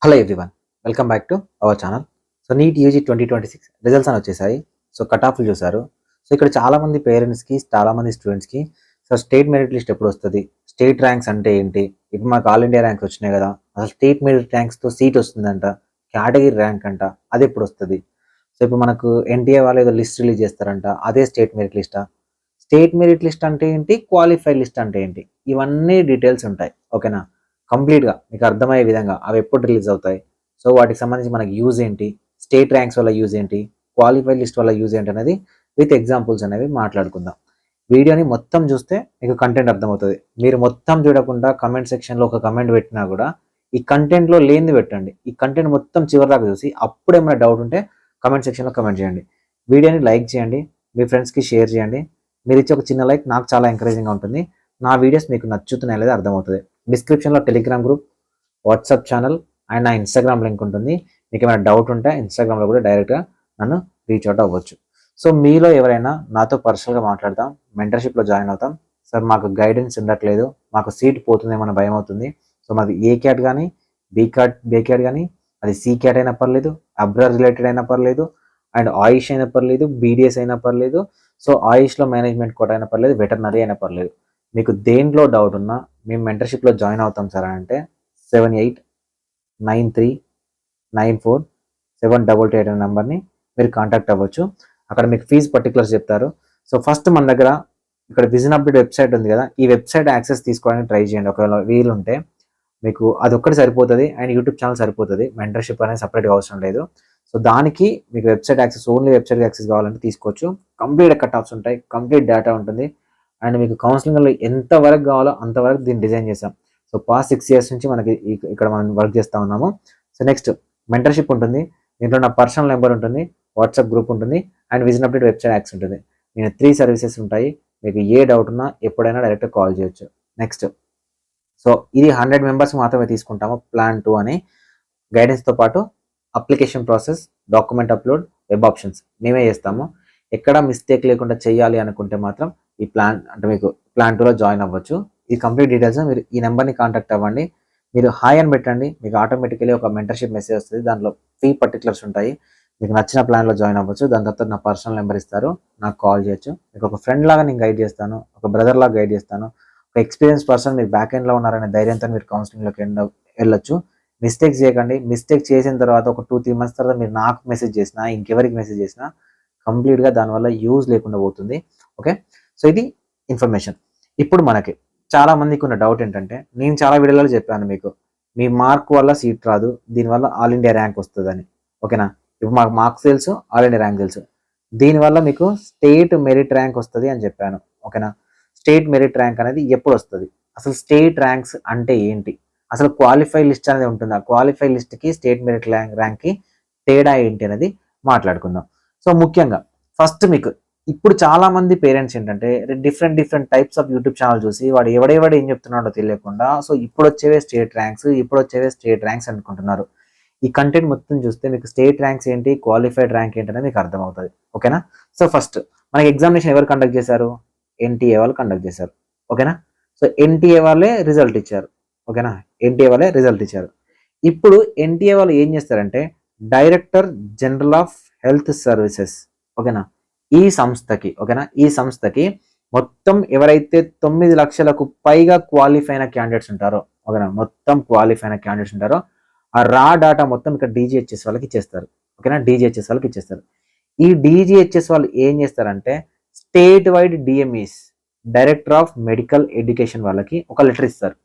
Hello everyone, welcome back to our channel. So NEET UG 2026 results అని వచ్చేసాయి. So cut ఆఫ్లు చూసారు. So ఇక్కడ చాలామంది పేరెంట్స్కి, చాలామంది స్టూడెంట్స్కి సో స్టేట్ మెరిట్ లిస్ట్ ఎప్పుడు వస్తుంది, స్టేట్ ర్యాంక్స్ అంటే ఏంటి, ఇప్పుడు మాకు ఆల్ ఇండియా ర్యాంక్స్ వచ్చినాయి కదా, అసలు స్టేట్ మెరిట్ ర్యాంక్స్తో సీట్ వస్తుందంట, కేటగిరీ ర్యాంక్ అంట, అది ఎప్పుడు వస్తుంది. సో ఇప్పుడు మనకు ఎన్టీఏ వాళ్ళు ఏదో లిస్ట్ రిలీజ్ చేస్తారంట, అదే స్టేట్ మెరిట్ లిస్టా, స్టేట్ మెరిట్ లిస్ట్ అంటే ఏంటి, క్వాలిఫైడ్ లిస్ట్ అంటే ఏంటి, ఇవన్నీ డీటెయిల్స్ ఉంటాయి. ఓకేనా, కంప్లీట్గా మీకు అర్థమయ్యే విధంగా అవి ఎప్పుడు రిలీజ్ అవుతాయి, సో వాటికి సంబంధించి మనకి యూజ్ ఏంటి, స్టేట్ ర్యాంక్స్ వల్ల యూజ్ ఏంటి, క్వాలిఫైడ్ లిస్ట్ వల్ల యూజ్ ఏంటి అనేది విత్ ఎగ్జాంపుల్స్ అనేవి మాట్లాడుకుందాం. వీడియోని మొత్తం చూస్తే మీకు కంటెంట్ అర్థమవుతుంది. మీరు మొత్తం చూడకుండా కమెంట్ సెక్షన్లో ఒక కమెంట్ పెట్టినా కూడా ఈ కంటెంట్లో లేనిది పెట్టండి. ఈ కంటెంట్ మొత్తం చివరిదాకా చూసి అప్పుడు ఏమైనా డౌట్ ఉంటే కమెంట్ సెక్షన్లో కమెంట్ చేయండి. వీడియోని లైక్ చేయండి, మీ ఫ్రెండ్స్కి షేర్ చేయండి. మీరు ఇచ్చే ఒక చిన్న లైక్ నాకు చాలా ఎంకరేజింగ్గా ఉంటుంది. నా వీడియోస్ మీకు నచ్చుతున్నాయి లేదా అర్థమవుతుంది. డిస్క్రిప్షన్లో Telegram group, WhatsApp channel and నా ఇన్స్టాగ్రామ్ లింక్ ఉంటుంది. మీకు ఏమైనా డౌట్ ఉంటే ఇన్స్టాగ్రామ్లో కూడా డైరెక్ట్గా నన్ను రీచ్ అవుట్ అవ్వచ్చు. సో మీలో ఎవరైనా నాతో పర్సనల్గా మాట్లాడతాం, మెంటర్షిప్లో జాయిన్ అవుతాం. సార్ మాకు గైడెన్స్ ఉండట్లేదు, మాకు సీట్ పోతుందేమో భయం అవుతుంది. సో మాది ఏ క్యాట్ కానీ, బే క్యాట్ కానీ, అది సి క్యాట్ అయినా పర్లేదు, అబ్రార్ రిలేటెడ్ అయినా పర్లేదు, అండ్ ఆయుష్ అయినా పర్లేదు, బీడిఎస్ అయినా పర్లేదు, సో ఆయుష్లో మేనేజ్మెంట్ కోట అయినా పర్లేదు, వెటర్నరీ అయినా పర్లేదు. మీకు దేంట్లో డౌట్ ఉన్నా మేము మెంటర్షిప్లో జాయిన్ అవుతాం సార్ అంటే 78939478 అనే నెంబర్ని మీరు కాంటాక్ట్ అవ్వచ్చు. అక్కడ మీకు ఫీజు పర్టికులర్స్ చెప్తారు. సో ఫస్ట్ మన దగ్గర ఇక్కడ విజన్ అప్డేట్ వెబ్సైట్ ఉంది కదా, ఈ వెబ్సైట్ యాక్సెస్ తీసుకోవడానికి ట్రై చేయండి. ఒకవేళ వీలుంటే మీకు అది ఒక్కటి సరిపోతుంది అండ్ యూట్యూబ్ ఛానల్ సరిపోతుంది, మెంటర్షిప్ అనేది సపరేట్గా అవసరం లేదు. సో దానికి మీకు website access, only website access కావాలంటే తీసుకోవచ్చు. కంప్లీట్ కట్ ఆఫ్స్ ఉంటాయి, కంప్లీట్ డేటా ఉంటుంది అండ్ మీకు కౌన్సిలింగ్లో ఎంత వరకు కావాలో అంతవరకు దీన్ని డిజైన్ చేసాం. సో పాస్ట్ 6 years నుంచి మనకి ఇక్కడ మనం వర్క్ చేస్తూ ఉన్నాము. సో నెక్స్ట్ మెంటర్షిప్ ఉంటుంది, దీంట్లో నా పర్సనల్ నెంబర్ ఉంటుంది, వాట్సాప్ గ్రూప్ ఉంటుంది and vision update website access ఉంటుంది. నేను 3 సర్వీసెస్ ఉంటాయి. మీకు ఏ డౌట్ ఉన్నా ఎప్పుడైనా డైరెక్ట్గా కాల్ చేయొచ్చు. నెక్స్ట్, సో ఇది 100 మెంబర్స్ మాత్రమే తీసుకుంటాము. ప్లాన్ 2 అని గైడెన్స్తో పాటు application process, document upload, web options మేమే చేస్తాము. ఎక్కడ మిస్టేక్ లేకుండా చేయాలి అనుకుంటే మాత్రం ఈ ప్లాన్ అంటే మీకు ప్లాన్ 2లో జాయిన్ అవ్వచ్చు. ఈ కంప్లీట్ డీటెయిల్స్ మీరు ఈ నెంబర్ని కాంటాక్ట్ అవ్వండి. మీరు హాయ్ అని పెట్టండి, మీకు ఆటోమేటికలీ ఒక మెంటర్షిప్ మెసేజ్ వస్తుంది. దాంట్లో ఫీ పర్టికులర్స్ ఉంటాయి. మీకు నచ్చిన ప్లాన్లో జాయిన్ అవ్వచ్చు. దాని తర్వాత నా పర్సనల్ నెంబర్ ఇస్తారు, నాకు కాల్ చేయొచ్చు. మీకు ఒక ఫ్రెండ్ లాగా నేను గైడ్ చేస్తాను, ఒక బ్రదర్ లాగా గైడ్ చేస్తాను. ఒక ఎక్స్పీరియన్స్ పర్సన్, మీరు బ్యాక్ ఎండ్లో ఉన్నారనే ధైర్యంతో మీరు కౌన్సిలింగ్లోకి వెళ్ళొచ్చు. మిస్టేక్స్ చేయకండి. మిస్టేక్ చేసిన తర్వాత ఒక 2-3 months తర్వాత మీరు నాకు మెసేజ్ చేసినా, ఇంకెవరికి మెసేజ్ చేసినా కంప్లీట్గా దానివల్ల యూజ్ లేకుండా పోతుంది. ఓకే, సో ఇది ఇన్ఫర్మేషన్. ఇప్పుడు మనకి చాలా మందికి ఉన్న డౌట్ ఏంటంటే, నేను చాలా వీడియోలలో చెప్పాను మీకు, మీ మార్క్ వల్ల సీట్ రాదు, దీనివల్ల ఆల్ ఇండియా ర్యాంక్ వస్తుందని. ఓకేనా, ఇప్పుడు మాకు మార్క్స్ తెలుసు, ఆల్ ఇండియా ర్యాంక్ తెలుసు, దీనివల్ల మీకు స్టేట్ మెరిట్ ర్యాంక్ వస్తుంది అని చెప్పాను. ఓకేనా, స్టేట్ మెరిట్ ర్యాంక్ అనేది ఎప్పుడు వస్తుంది, అసలు స్టేట్ ర్యాంక్స్ అంటే ఏంటి, అసలు క్వాలిఫై లిస్ట్ అనేది ఉంటుంది, ఆ క్వాలిఫై లిస్ట్కి స్టేట్ మెరిట్ ర్యాంక్కి తేడా ఏంటి అనేది మాట్లాడుకుందాం. సో ముఖ్యంగా ఫస్ట్ మీకు ఇప్పుడు చాలా మంది పేరెంట్స్ ఏంటంటే different types of YouTube channel చూసి వాడు ఎవడెవడు ఏం చెప్తున్నాడో తెలియకుండా సో ఇప్పుడు వచ్చేవే స్టేట్ ర్యాంక్స్ అనుకుంటున్నారు. ఈ కంటెంట్ మొత్తం చూస్తే మీకు స్టేట్ ర్యాంక్స్ ఏంటి, క్వాలిఫైడ్ ర్యాంక్ ఏంటనేది మీకు అర్థమవుతుంది. ఓకేనా, సో ఫస్ట్ మనకి ఎగ్జామినేషన్ ఎవరు కండక్ట్ చేశారు, ఎన్టీఏ వాళ్ళు కండక్ట్ చేశారు. ఓకేనా, సో ఎన్టీఏ వాళ్ళే రిజల్ట్ ఇచ్చారు. ఓకేనా, ఎన్టీఏ వాళ్ళే రిజల్ట్ ఇచ్చారు. ఇప్పుడు ఎన్టీఏ వాళ్ళు ఏం చేస్తారంటే, director general of health services, ఓకేనా, ఈ సంస్థకి మొత్తం ఎవరైతే 9 లక్షలకు పైగా క్వాలిఫై అయిన క్యాండిడేట్స్ ఉంటారో, ఓకేనా, మొత్తం క్వాలిఫై అయిన క్యాండిడేట్స్ ఉంటారో ఆ రా డాటా మొత్తం ఇక్కడ డీజీహెచ్ఎస్ వాళ్ళకి ఇచ్చేస్తారు. ఓకేనా, డీజీహెచ్ఎస్ వాళ్ళకి ఇచ్చేస్తారు. ఈ డీజీహెచ్ఎస్ వాళ్ళు ఏం చేస్తారంటే, state wide DMEs, director of medical education వాళ్ళకి ఒక లెటర్ ఇస్తారు.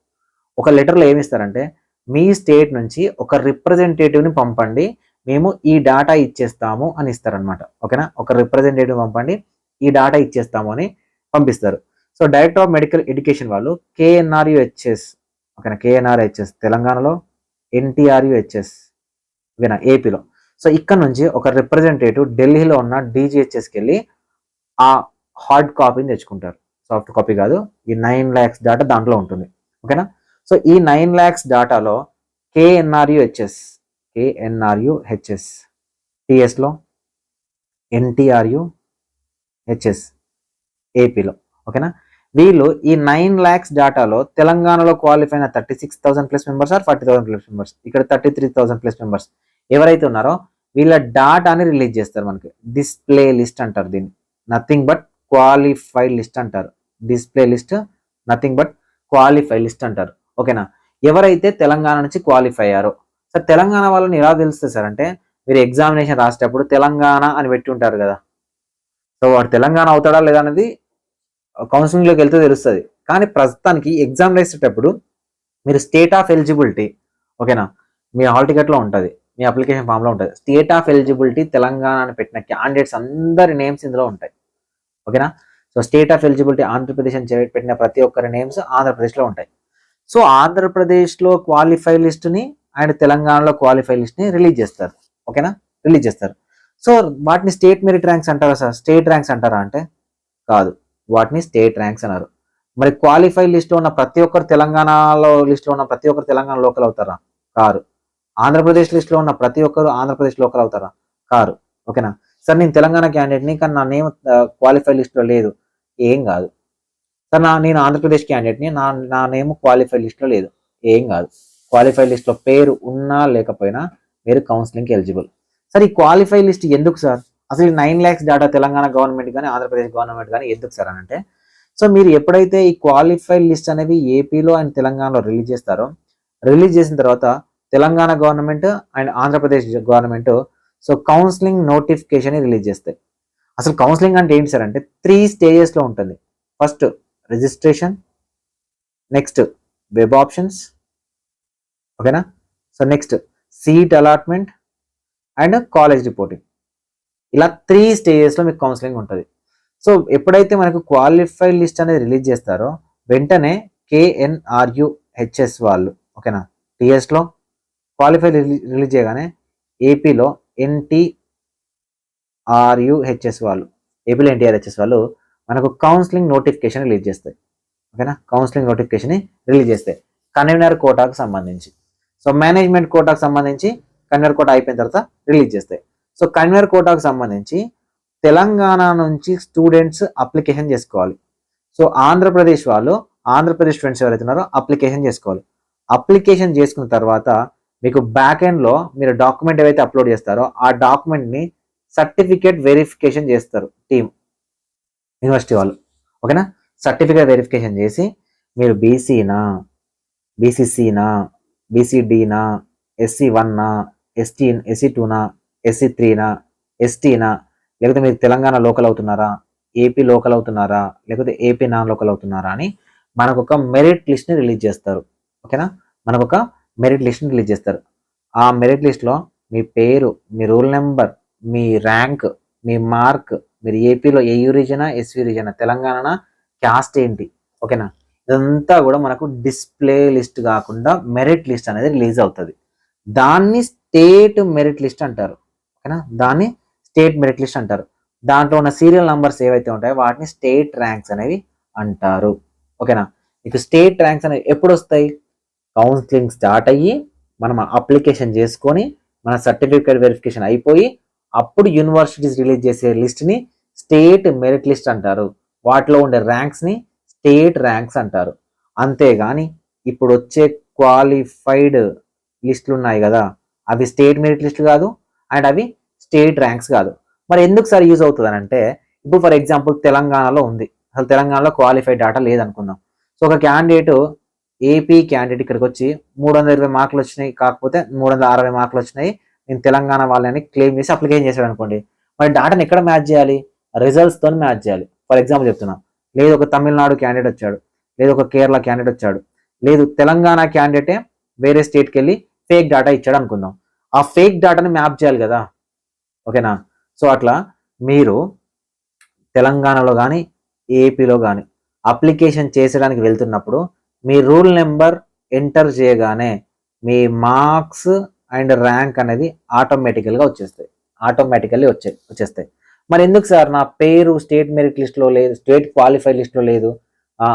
ఒక లెటర్లో ఏమి ఇస్తారంటే, మీ స్టేట్ నుంచి ఒక రిప్రజెంటేటివ్ని పంపండి, మేము ఈ డాటా ఇచ్చేస్తాము అని ఇస్తారనమాట. ఓకేనా, ఒక రిప్రజెంటేటివ్ పంపండి, ఈ డాటా ఇచ్చేస్తాము అని పంపిస్తారు. So director of medical education వాళ్ళు కేఎన్ఆర్యుహెచ్ఎస్, ఓకేనా, కేఎన్ఆర్హెచ్ఎస్ తెలంగాణలో, ఎన్టీఆర్యుహెచ్ఎస్, ఓకేనా, ఏపీలో. సో ఇక్కడ నుంచి ఒక రిప్రజెంటేటివ్ ఢిల్లీలో ఉన్న డీజీహెచ్ఎస్కి వెళ్ళి ఆ హార్డ్ కాపీని తెచ్చుకుంటారు, సాఫ్ట్ కాపీ కాదు. ఈ 9 lakhs డాటా దాంట్లో ఉంటుంది. ఓకేనా, సో ఈ 9 lakhs డాటాలో కేఎన్ఆర్యుహెచ్ఎస్ టిఎస్లో, ఎన్టీఆర్యుహెచ్ఎస్ ఏపీలో, ఓకేనా, వీళ్ళు ఈ 9 lakhs డాటాలో తెలంగాణలో క్వాలిఫై అయిన 36,000 plus members or 40,000 plus members, ఇక్కడ 33,000 ప్లస్ మెంబర్స్ ఎవరైతే ఉన్నారో వీళ్ళ డాటాని రిలీజ్ చేస్తారు మనకి. డిస్ప్లే లిస్ట్ అంటారు దీన్ని, నథింగ్ బట్ క్వాలిఫైడ్ లిస్ట్ అంటారు. Display list nothing but qualified list అంటారు. ఓకేనా, ఎవరైతే తెలంగాణ నుంచి క్వాలిఫై అయ్యారో. సార్ తెలంగాణ వాళ్ళని ఎలా తెలుస్తుంది సార్ అంటే, మీరు ఎగ్జామినేషన్ రాసేటప్పుడు తెలంగాణ అని పెట్టి ఉంటారు కదా, సో వాడు తెలంగాణ అవుతాడా లేదా అనేది కౌన్సిలింగ్లోకి వెళ్తే తెలుస్తుంది. కానీ ప్రస్తుతానికి ఎగ్జామ్ రాసేటప్పుడు మీరు స్టేట్ ఆఫ్ ఎలిజిబిలిటీ, ఓకేనా, మీ హాల్ టికెట్లో ఉంటుంది, మీ అప్లికేషన్ ఫామ్లో ఉంటుంది, స్టేట్ ఆఫ్ ఎలిజిబిలిటీ తెలంగాణ అని పెట్టిన క్యాండిడేట్స్ అందరి నేమ్స్ ఇందులో ఉంటాయి. ఓకేనా, so state of eligibility Andhra Pradesh అని పెట్టిన ప్రతి ఒక్కరి నేమ్స్ ఆంధ్రప్రదేశ్లో ఉంటాయి. సో ఆంధ్రప్రదేశ్లో క్వాలిఫై లిస్ట్ని అండ్ తెలంగాణలో క్వాలిఫై లిస్ట్ని రిలీజ్ చేస్తారు. ఓకేనా, రిలీజ్ చేస్తారు. సో వాటిని స్టేట్ మెరిట్ ర్యాంక్స్ అంటారా సార్? స్టేట్ ర్యాంక్స్ అంటారా అంటే కాదు, వాటిని స్టేట్ ర్యాంక్స్ అన్నారు. మరి క్వాలిఫై లిస్ట్లో ఉన్న ప్రతి ఒక్కరు తెలంగాణలో లిస్ట్లో ఉన్న ప్రతి ఒక్కరు తెలంగాణ లోకల్ అవుతారా? కారు. ఆంధ్రప్రదేశ్ లిస్ట్లో ఉన్న ప్రతి ఒక్కరు ఆంధ్రప్రదేశ్ లోకల్ అవుతారా? కారు. ఓకేనా సార్, నేను తెలంగాణ క్యాండిడేట్ని కానీ నా నేమ్ క్వాలిఫై లిస్ట్లో లేదు, ఏం కాదు. సార్ నేను ఆంధ్రప్రదేశ్ క్యాండిడేట్ని, నా నేమ్ క్వాలిఫై లిస్ట్లో లేదు, ఏం కాదు. క్వాలిఫై లిస్ట్లో పేరు ఉన్నా లేకపోయినా మీరు కౌన్సిలింగ్కి ఎలిజిబుల్. సార్ ఈ క్వాలిఫై లిస్ట్ ఎందుకు సార్? అసలు 9 lakhs డాటా తెలంగాణ గవర్నమెంట్ కానీ ఆంధ్రప్రదేశ్ గవర్నమెంట్ కానీ ఎందుకు సార్ అని అంటే, సో మీరు ఎప్పుడైతే ఈ క్వాలిఫై లిస్ట్ అనేవి ఏపీలో అండ్ తెలంగాణలో రిలీజ్ చేస్తారో, రిలీజ్ చేసిన తర్వాత Telangana government and Andhra Pradesh government so counselling notification release చేస్తాయి. అసలు కౌన్సిలింగ్ అంటే ఏంటి సార్ అంటే 3 stagesలో ఉంటుంది. First registration, next web options, ఓకేనా, so next seat allotment and college reporting. ఇలా 3 stagesలో మీకు కౌన్సిలింగ్ ఉంటుంది. సో ఎప్పుడైతే మనకు క్వాలిఫైడ్ లిస్ట్ అనేది రిలీజ్ చేస్తారో వెంటనే KNRUHS వాళ్ళు, ఓకేనా, టీఎస్లో క్వాలిఫైడ్ రిలీజ్ చేయగానే ఏపీలో NTRUHS వాళ్ళు, ఏపీలో NTRUHS వాళ్ళు మనకు కౌన్సిలింగ్ నోటిఫికేషన్ రిలీజ్ చేస్తాయి. ఓకేనా, కౌన్సిలింగ్ నోటిఫికేషన్ రిలీజ్ చేస్తాయి కన్వీనర్ కోటాకు సంబంధించి. సో మేనేజ్మెంట్ కోటాకు సంబంధించి కన్వీనర్ కోటా అయిపోయిన తర్వాత రిలీజ్ చేస్తాయి. సో కన్వీనర్ కోటాకు సంబంధించి తెలంగాణ నుంచి స్టూడెంట్స్ అప్లికేషన్ చేసుకోవాలి. సో ఆంధ్రప్రదేశ్ వాళ్ళు, ఆంధ్రప్రదేశ్ స్టూడెంట్స్ ఎవరైతే ఉన్నారో అప్లికేషన్ చేసుకోవాలి. అప్లికేషన్ చేసుకున్న తర్వాత మీకు బ్యాక్ ఎండ్లో మీరు డాక్యుమెంట్ ఏవైతే అప్లోడ్ చేస్తారో ఆ డాక్యుమెంట్ని సర్టిఫికేట్ వెరిఫికేషన్ చేస్తారు టీమ్, యూనివర్సిటీ వాళ్ళు. ఓకేనా, సర్టిఫికేట్ వెరిఫికేషన్ చేసి మీరు బీసీనా, బీసీసీనా, బీసీడీనా, SC1నా, SC2నా, SC3నా, STనా, లేకపోతే మీరు తెలంగాణ లోకల్ అవుతున్నారా, ఏపీ లోకల్ అవుతున్నారా, లేకపోతే ఏపీ నాన్ లోకల్ అవుతున్నారా అని మనకు ఒక మెరిట్ లిస్ట్ని రిలీజ్ చేస్తారు. ఓకేనా, మనకు ఒక మెరిట్ లిస్ట్ని రిలీజ్ చేస్తారు. ఆ మెరిట్ లిస్ట్లో మీ పేరు, మీ రోల్ నెంబర్, మీ ర్యాంక్, మీ మార్క్, మీరు ఏపీలో ఏయూ రీజనా, SV రీజనా, తెలంగాణ క్యాస్ట్ ఏంటి, ఓకేనా, ఇదంతా కూడా మనకు డిస్ప్లే లిస్ట్ కాకుండా మెరిట్ లిస్ట్ అనేది రిలీజ్ అవుతుంది. దాన్ని స్టేట్ మెరిట్ లిస్ట్ అంటారు. ఓకేనా, దాన్ని స్టేట్ మెరిట్ లిస్ట్ అంటారు. దాంట్లో ఉన్న సీరియల్ నంబర్స్ ఏవైతే ఉంటాయో వాటిని స్టేట్ ర్యాంక్స్ అనేవి అంటారు. ఓకేనా, మీకు స్టేట్ ర్యాంక్స్ అనేవి ఎప్పుడు వస్తాయి? కౌన్సిలింగ్ స్టార్ట్ అయ్యి మనం అప్లికేషన్ చేసుకొని మన సర్టిఫికేట్ వెరిఫికేషన్ అయిపోయి అప్పుడు యూనివర్సిటీస్ రిలీజ్ చేసే లిస్ట్ని స్టేట్ మెరిట్ లిస్ట్ అంటారు. వాటిలో ఉండే ర్యాంక్స్ని స్టేట్ ర్యాంక్స్ అంటారు. అంతేగాని ఇప్పుడు వచ్చే క్వాలిఫైడ్ లిస్టులు ఉన్నాయి కదా, అవి స్టేట్ మెరిట్ లిస్టులు కాదు అండ్ అవి స్టేట్ ర్యాంక్స్ కాదు. మరి ఎందుకు సార్ యూజ్ అవుతుంది అని అంటే, ఇప్పుడు ఫర్ ఎగ్జాంపుల్ తెలంగాణలో ఉంది, అసలు తెలంగాణలో క్వాలిఫైడ్ డేటా లేదనుకుందాం. సో ఒక క్యాండిడేట్, ఏపీ క్యాండిడేట్ ఇక్కడికి వచ్చి 320 మార్కులు వచ్చినాయి, కాకపోతే 360 మార్కులు వచ్చినాయి, నేను తెలంగాణ వాళ్ళని క్లెయిమ్ చేసి అప్లికేషన్ చేశాడు అనుకోండి. మరి డాటాని ఎక్కడ మ్యాచ్ చేయాలి? రిజల్ట్స్తో మ్యాచ్ చేయాలి. ఫర్ ఎగ్జాంపుల్ చెప్తున్నా, లేదు ఒక తమిళనాడు క్యాండిడేట్ వచ్చాడు, లేదు ఒక కేరళ క్యాండిడేట్ వచ్చాడు, లేదు తెలంగాణ క్యాండిడేటే వేరే స్టేట్కి వెళ్ళి ఫేక్ డేటా ఇచ్చాడు అనుకుందాం. ఆ ఫేక్ డేటాని మ్యాప్ చేయాలి కదా. ఓకేనా, సో అట్లా మీరు తెలంగాణలో కానీ ఏపీలో కానీ అప్లికేషన్ చేసడానికి వెళ్తున్నప్పుడు మీ రూల్ నెంబర్ ఎంటర్ చేయగానే మీ మార్క్స్ అండ్ ర్యాంక్ అనేది ఆటోమేటికల్గా వచ్చేస్తాయి. మరి ఎందుకు సార్ నా పేరు స్టేట్ మెరిట్ లిస్ట్లో లేదు, స్టేట్ క్వాలిఫై లిస్ట్లో లేదు,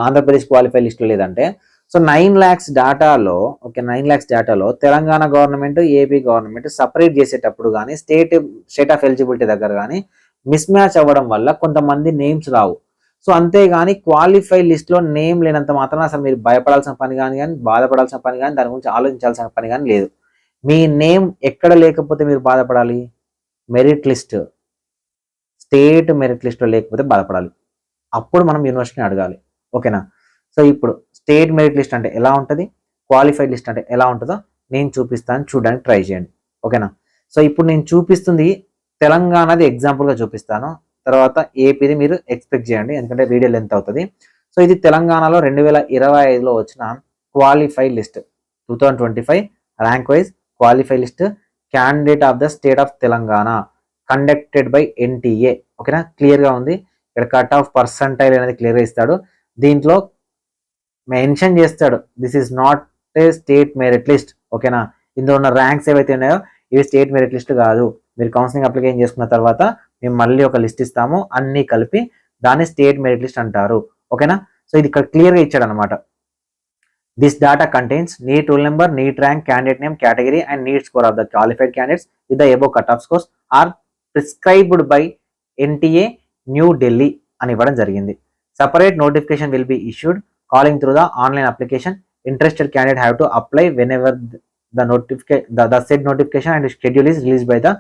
ఆంధ్రప్రదేశ్ క్వాలిఫై లిస్ట్లో లేదంటే, సో 9 lakhs డాటాలో, ఓకే, 9 lakhs డాటాలో Telangana government, AP government separate చేసేటప్పుడు కానీ స్టేట్ ఆఫ్ ఎలిజిబిలిటీ దగ్గర కానీ మిస్ మ్యాచ్ అవ్వడం వల్ల కొంతమంది నేమ్స్ రావు. సో అంతేగాని క్వాలిఫై లిస్ట్లో నేమ్ లేనంత మాత్రం అసలు మీరు భయపడాల్సిన పని కానీ బాధపడాల్సిన పని కానీ దాని గురించి ఆలోచించాల్సిన పని కానీ లేదు. మీ నేమ్ ఎక్కడ లేకపోతే మీరు బాధపడాలి? మెరిట్ లిస్ట్, స్టేట్ మెరిట్ లిస్ట్లో లేకపోతే బాధపడాలి. అప్పుడు మనం యూనివర్సిటీని అడగాలి. ఓకేనా? సో ఇప్పుడు స్టేట్ మెరిట్ లిస్ట్ అంటే ఎలా ఉంటుంది, క్వాలిఫైడ్ లిస్ట్ అంటే ఎలా ఉంటుందో నేను చూపిస్తాను, చూడడానికి ట్రై చేయండి. ఓకేనా? సో ఇప్పుడు నేను చూపిస్తుంది తెలంగాణది ఎగ్జాంపుల్గా చూపిస్తాను, తర్వాత ఏపీది మీరు ఎక్స్పెక్ట్ చేయండి, ఎందుకంటే వీడియో లెంత్ అవుతుంది. సో ఇది తెలంగాణలో 2025లో వచ్చిన qualified list, 2025 rank wise qualified list, candidate of the state of Telangana, conducted by NTA. ఓకేనా? క్లియర్గా ఉంది. ఇక్కడ కట్ ఆఫ్ పర్సంటైల్ అనేది క్లియర్గా ఇస్తాడు. దీంట్లో మెన్షన్ చేస్తాడు this is not a state merit list. ఓకేనా? ఇందులో ఉన్న ర్యాంక్స్ ఏవైతే ఉన్నాయో ఇవి స్టేట్ మెరిట్ లిస్ట్ కాదు. మీరు కౌన్సిలింగ్ అప్లికేషన్ చేసుకున్న తర్వాత మేము మళ్ళీ ఒక లిస్ట్ ఇస్తాము, అన్ని కలిపి దాన్ని స్టేట్ మెరిట్ లిస్ట్ అంటారు. ఓకేనా? సో ఇది ఇక్కడ క్లియర్గా ఇచ్చాడు అనమాట. This data contains NEET roll number, NEET rank, candidate name, category and NEET score of the qualified candidates with the above cut off scores are prescribed by NTA New Delhi అని ఇవ్వడం జరిగింది. Separate notification will be issued calling through the online application. Interested candidate have to apply whenever the said notification and schedule is released by the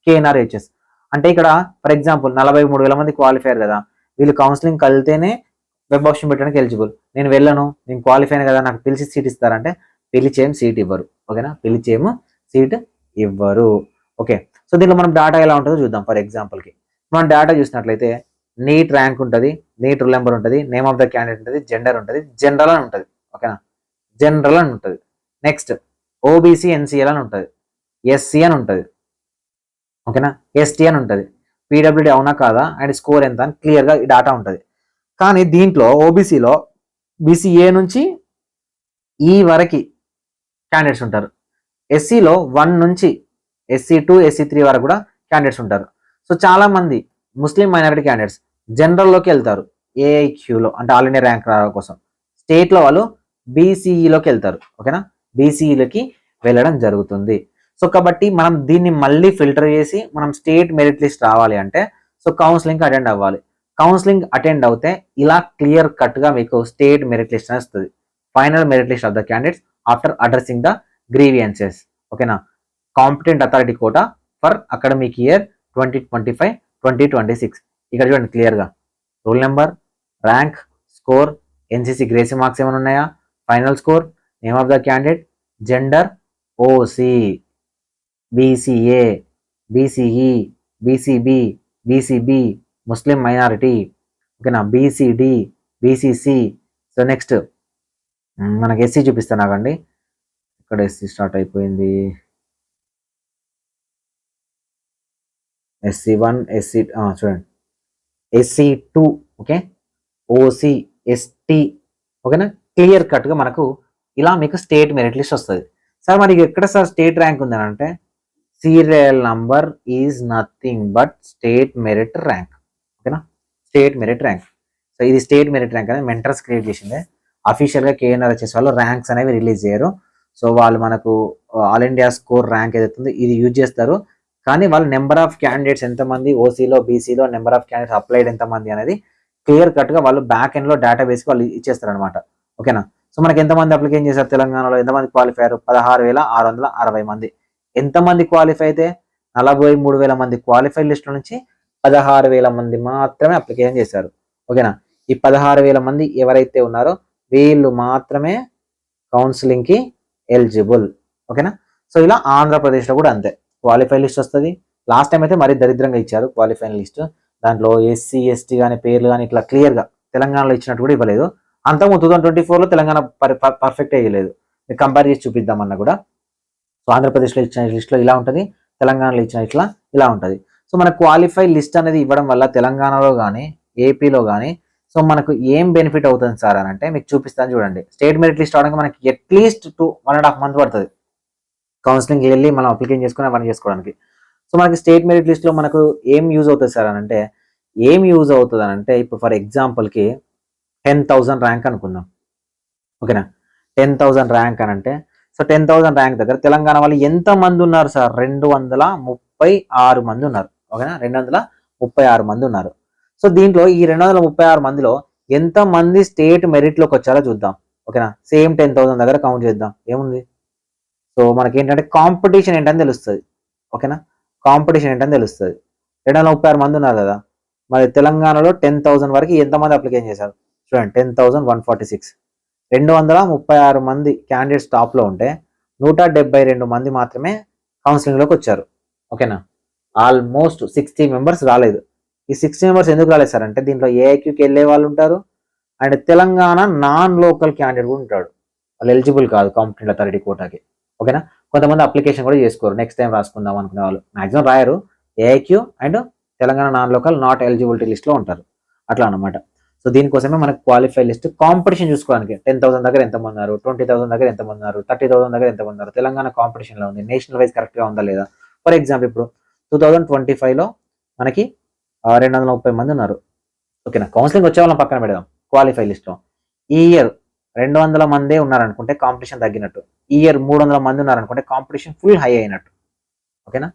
KNRHS. అంటే ఇక్కడ for example 43,000 మంది qualifier కదా, వీళ్ళు counselling కలితేనే web option పెట్టడానికి eligible. నేను వెళ్ళను, నేను క్వాలిఫైన్ కదా, నాకు పిలిచి సీట్ ఇస్తారంటే పిలిచేం సీట్ ఇవ్వరు. ఓకేనా? పిలిచేమో సీట్ ఇవ్వరు. ఓకే, సో దీంట్లో మనం డేటా ఎలా ఉంటుందో చూద్దాం. ఫర్ ఎగ్జాంపుల్కి మనం డేటా చూసినట్లయితే నీట్ ర్యాంక్ ఉంటుంది, నీట్ రూల్ నెంబర్ ఉంటుంది, నేమ్ ఆఫ్ ద క్యాండిడేట్ ఉంటుంది, జెండర్ ఉంటుంది, జనరల్ అని ఉంటుంది. ఓకేనా? జనరల్ అని ఉంటుంది. నెక్స్ట్ ఓబీసీ ఎన్సీఎల్ అని ఉంటుంది, ఎస్సీ అని ఉంటుంది. ఓకేనా? ఎస్టీ అని ఉంటుంది, పీడబ్ల్యూడీ అవునా కాదా అండ్ స్కోర్ ఎంత అని క్లియర్గా ఈ డేటా ఉంటుంది. కానీ దీంట్లో ఓబీసీలో బీసీఏ నుంచి ఈ వరకు క్యాండిడేట్స్ ఉంటారు, ఎస్సీలో 1 నుంచి SC2 SC3 వరకు కూడా క్యాండిడేట్స్ ఉంటారు. సో చాలా మంది ముస్లిం మైనారిటీ క్యాండిడేట్స్ జనరల్లోకి వెళ్తారు, ఏఐక్యూలో అంటే ఆల్ ఇండియా ర్యాంక్ రావడం కోసం. స్టేట్లో వాళ్ళు బీసీఈలోకి వెళ్తారు. ఓకేనా? బీసీఈలోకి వెళ్ళడం జరుగుతుంది. సో కాబట్టి మనం దీన్ని మళ్ళీ ఫిల్టర్ చేసి మనం స్టేట్ మెరిట్ లిస్ట్ రావాలి అంటే సో కౌన్సిలింగ్ అటెండ్ అవ్వాలి. కౌన్సిలింగ్ అటెండ్ అవుతే ఇలా క్లియర్ కట్గా మీకు స్టేట్ మెరిట్ లిస్ట్ అని వస్తుంది. Final merit list of the candidates after addressing the grievances. ఓకేనా? Competent authority quota for academic year 2025-2026. ఇక్కడ చూడండి క్లియర్గా rule number, rank, score, NCC grace marks ఏమైనా ఉన్నాయా, final score, name of the candidate, gender, OC, BCA, BCE, BCB, BCB, Muslim minority. ఓకేనా? BCD, BCC. So next మనకి SC చూపిస్తాను నాకండి. ఇక్కడ ఎస్సీ స్టార్ట్ అయిపోయింది. SC1 SC చూడండి, SC2, ఓకే, ఓసీ, ఎస్టీ. ఓకేనా? క్లియర్ కట్గా మనకు ఇలా మీకు స్టేట్ మెరిట్ లిస్ట్ వస్తుంది. సార్ మరి ఎక్కడ సార్ స్టేట్ ర్యాంక్ ఉందని అంటే serial number is nothing but state merit rank. ఓకేనా? State merit rank. సో ఇది స్టేట్ మెరిట్ ర్యాంక్ అనేది మెంటర్స్ క్రియేట్ చేసిందే. అఫీషియల్గా KNRHS వాళ్ళు ర్యాంక్స్ అనేవి రిలీజ్ చేయరు. సో వాళ్ళు మనకు ఆల్ ఇండియా స్కోర్ ర్యాంక్ ఏదైతుందో ఇది యూజ్ చేస్తారు. కానీ వాళ్ళు నెంబర్ ఆఫ్ క్యాండిడేట్స్ ఎంతమంది ఓసీలో బీసీలో నెంబర్ ఆఫ్ క్యాండిడేట్స్ అప్లైడ్ ఎంతమంది అనేది క్లియర్ కట్గా వాళ్ళు బ్యాక్ ఎండ్లో డేటాబేస్కి వాళ్ళు ఇచ్చేస్తారు అనమాట. ఓకేనా? సో మనకి ఎంతమంది అప్లికేషన్ చేశారు తెలంగాణలో, ఎంతమంది క్వాలిఫై అయ్యారు? 16,660 మంది. ఎంతమంది క్వాలిఫై అయితే 43,000 మంది క్వాలిఫై లిస్ట్ నుంచి 16,000 మంది మాత్రమే అప్లికేషన్ చేశారు. ఓకేనా? ఈ 16,000 మంది ఎవరైతే ఉన్నారో వీళ్ళు మాత్రమే కౌన్సిలింగ్కి ఎలిజిబుల్. ఓకేనా? సో ఇలా ఆంధ్రప్రదేశ్లో కూడా అంతే క్వాలిఫై లిస్ట్ వస్తుంది. లాస్ట్ టైం అయితే మరీ దరిద్రంగా ఇచ్చారు క్వాలిఫై లిస్ట్. దాంట్లో SC ST కానీ పేర్లు కానీ ఇట్లా క్లియర్గా తెలంగాణలో ఇచ్చినట్టు కూడా ఇవ్వలేదు. అంతకు 2024లో తెలంగాణ పర్ఫెక్ట్ అయ్యలేదు. మీకు కంపేర్ చేసి చూపిద్దామన్నా కూడా. సో ఆంధ్రప్రదేశ్లో ఇచ్చిన లిస్ట్లో ఇలా ఉంటుంది, తెలంగాణలో ఇచ్చిన ఇట్లా ఇలా ఉంటుంది. సో మన క్వాలిఫై లిస్ట్ అనేది ఇవ్వడం వల్ల తెలంగాణలో కానీ ఏపీలో కానీ సో మనకు ఏం బెనిఫిట్ అవుతుంది సార్ అని అంటే మీకు చూపిస్తాను చూడండి. స్టేట్ మెరిట్ లిస్ట్ అవడానికి మనకి అట్లీస్ట్ 1.5 months పడుతుంది కౌన్సిలింగ్కి వెళ్ళి మనం అప్లికేషన్ చేసుకుని అవన్నీ చేసుకోవడానికి. సో మనకి స్టేట్ మెరిట్ లిస్ట్లో మనకు ఏం యూజ్ అవుతుంది సార్ అని అంటే ఏం యూజ్ అవుతుంది అని అంటే ఇప్పుడు ఫర్ ఎగ్జాంపుల్కి 10,000 ర్యాంక్ అనుకుందాం. ఓకేనా? 10,000 ర్యాంక్ అని అంటే సో 10,000 ర్యాంక్ దగ్గర తెలంగాణ వాళ్ళు ఎంతమంది ఉన్నారు సార్? 236 మంది ఉన్నారు. ఓకేనా? 236 మంది ఉన్నారు. సో దీంట్లో ఈ 236 మందిలో ఎంత మంది స్టేట్ మెరిట్లోకి వచ్చారో చూద్దాం. ఓకేనా, సేమ్ 10,000 దగ్గర కౌంట్ చేద్దాం. ఏముంది, సో మనకి ఏంటంటే కాంపిటీషన్ ఏంటని తెలుస్తుంది. ఓకేనా, కాంపిటీషన్ ఏంటని తెలుస్తుంది. 236 మంది ఉన్నారు కదా, మరి తెలంగాణలో 10,000 వరకు ఎంతమంది అప్లికేషన్ చేశారు చూడండి. 10,146, 236 మంది క్యాండిడేట్స్ టాప్లో ఉంటే 172 మంది మాత్రమే కౌన్సిలింగ్లోకి వచ్చారు. ఓకేనా, ఆల్మోస్ట్ 60 మెంబర్స్ రాలేదు. ఈ 60 మెంబర్స్ ఎందుకు రాలేదు సార్ అంటే దీంట్లో ఏఐక్యూకి వెళ్ళే వాళ్ళు ఉంటారు, and Telangana non local candidate కూడా ఉంటాడు. వాళ్ళు ఎలిజిబుల్ కాదు కాంపిటెంట్ అథారిటీ కోటాకి. ఓకేనా, కొంతమంది అప్లికేషన్ కూడా చేసుకోరు, నెక్స్ట్ టైం రాసుకుందాం అనుకునే వాళ్ళు మాక్సిమం రాయరు. AIQ and Telangana non local not eligibility లిస్ట్లో ఉంటారు, అట్లా అనమాట. సో దీనికోసమే మనకు క్వాలిఫై లిస్ట్ కాంపిటీషన్ చూసుకోవడానికి 10,000 దగ్గర ఎంతమంది ఉన్నారు, 20,000 దగ్గర ఎంతమంది ఉన్నారు, 30,000 దగ్గర ఎంతమంది ఉన్నారు, తెలంగాణ కాంపిటీషన్లో ఉంది, నేషనల్ వైజ్ కరెక్ట్గా ఉందా లేదా. ఫర్ ఎగ్జాంపుల్ ఇప్పుడు 2025లో మనకి 230 మంది ఉన్నారు. ఓకేనా, కౌన్సిలింగ్ వచ్చే వాళ్ళని పక్కన పెడదాం. క్వాలిఫై లిస్ట్లో ఈ ఇయర్ 200 మందే ఉన్నారనుకుంటే కాంపిటీషన్ తగ్గినట్టు, ఈ ఇయర్ 300 మంది ఉన్నారనుకుంటే కాంపిటీషన్ ఫుల్ హై అయినట్టు. ఓకేనా,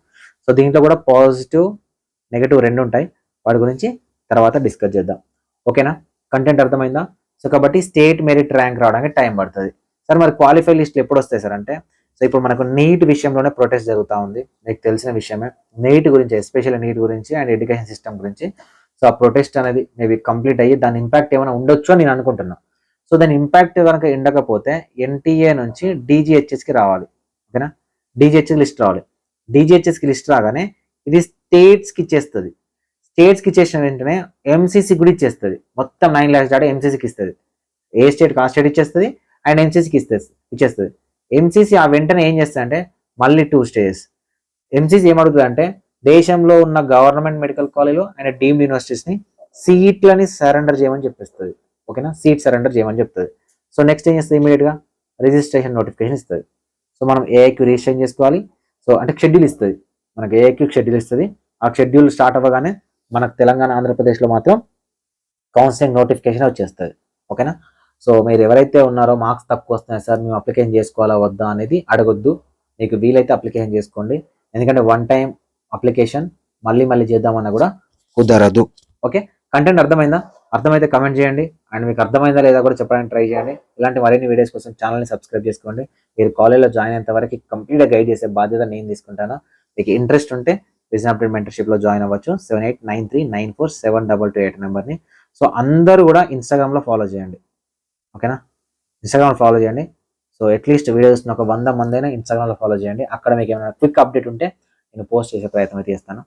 సో దీంట్లో కూడా పాజిటివ్ నెగిటివ్ రెండు ఉంటాయి, వాటి గురించి తర్వాత డిస్కస్ చేద్దాం. ఓకేనా, కంటెంట్ అర్థమైందా. సో కాబట్టి స్టేట్ మెరిట్ ర్యాంక్ రావడానికి టైం పడుతుంది సార్. మరి క్వాలిఫై లిస్టులు ఎప్పుడు వస్తాయి సార్ అంటే, సో ఇప్పుడు మనకు నీట్ విషయంలోనే ప్రొటెస్ట్ జరుగుతూ ఉంది, మీకు తెలిసిన విషయమే. నీట్ గురించి, ఎస్పెషల్లీ నీట్ గురించి అండ్ ఎడ్యుకేషన్ సిస్టమ్ గురించి. సో ఆ ప్రొటెస్ట్ అనేది మేబీ కంప్లీట్ అయ్యి దాని ఇంపాక్ట్ ఏమైనా ఉండొచ్చు అని నేను అనుకుంటున్నాను. సో దాని ఇంపాక్ట్ కనుక ఉండకపోతే ఎన్టీఏ నుంచి డీజీహెచ్ఎస్కి రావాలి. ఓకేనా, డీజీహెచ్ఎస్ లిస్ట్ రావాలి. డీజీహెచ్ఎస్కి లిస్ట్ రాగానే ఇది స్టేట్స్కి ఇచ్చేస్తుంది. స్టేట్స్కి ఇచ్చేసిన వెంటనే ఎంసీసీ కూడా ఇచ్చేస్తుంది. మొత్తం 9 lakhs డేటా ఎంసీసీకి ఇస్తుంది. ఏ స్టేట్కి ఆ స్టేట్ ఇచ్చేస్తుంది అండ్ ఎంసీసీకి ఇచ్చేస్తుంది. ఎంసీసీ ఆ వెంటనే ఏం చేస్తుంది అంటే మళ్ళీ 2 stages. ఎంసీసీ ఏమడుగుతుంది అంటే దేశంలో ఉన్న గవర్నమెంట్ మెడికల్ కాలేజీలు అండ్ డీమ్డ్ యూనివర్సిటీస్ని సీట్లని సరెండర్ చేయమని చెప్పిస్తుంది. ఓకేనా, సీట్ సరెండర్ చేయమని చెప్తుంది. సో నెక్స్ట్ ఏం చేస్తుంది, ఇమీడియట్గా రిజిస్ట్రేషన్ నోటిఫికేషన్ ఇస్తుంది. సో మనం ఏఐక్యూ రిజిస్ట్రేషన్ చేసుకోవాలి. సో అంటే షెడ్యూల్ ఇస్తుంది మనకు, ఏఐక్యూ షెడ్యూల్ ఇస్తుంది. ఆ షెడ్యూల్ స్టార్ట్ అవ్వగానే మనకు తెలంగాణ ఆంధ్రప్రదేశ్లో మాత్రం కౌన్సిలింగ్ నోటిఫికేషన్ వచ్చేస్తుంది. ఓకేనా, సో మీరు ఎవరైతే ఉన్నారో మార్క్స్ తక్కువ వస్తున్నాయి సార్ మేము అప్లికేషన్ చేసుకోవాలా వద్దా అనేది అడగొద్దు. మీకు వీలైతే అప్లికేషన్ చేసుకోండి, ఎందుకంటే వన్ టైం అప్లికేషన్ మళ్ళీ చేద్దామన్నా కూడా కుదరదు. ఓకే, కంటెంట్ అర్థమైందా? అర్థమైతే కమెంట్ చేయండి, అండ్ మీకు అర్థమైందా లేదా కూడా చెప్పడానికి ట్రై చేయండి. ఇలాంటి మరిన్ని వీడియోస్ కోసం ఛానల్ని సబ్స్క్రైబ్ చేసుకోండి. మీరు కాలేజ్లో జాయిన్ అయ్యేంత వరకు కంప్లీట్గా గైడ్ చేసే బాధ్యత నేను తీసుకుంటాను. మీకు ఇంట్రెస్ట్ ఉంటే విజన్ అప్డేట్ మెంటర్షిప్లో జాయిన్ అవ్వచ్చు. 7893947228 నెంబర్ని. సో అందరూ కూడా ఇన్స్టాగ్రామ్లో ఫాలో చేయండి. ఓకేనా, ఇన్స్టాగ్రామ్లో ఫాలో చేయండి. సో అట్లీస్ట్ వీడియోస్ ఒక 100 మంది అయినా ఇన్స్టాగ్రామ్లో ఫాలో చేయండి. అక్కడ మీకు ఏమైనా క్విక్ అప్డేట్ ఉంటే నేను పోస్ట్ చేసే ప్రయత్నం అయితే చేస్తాను.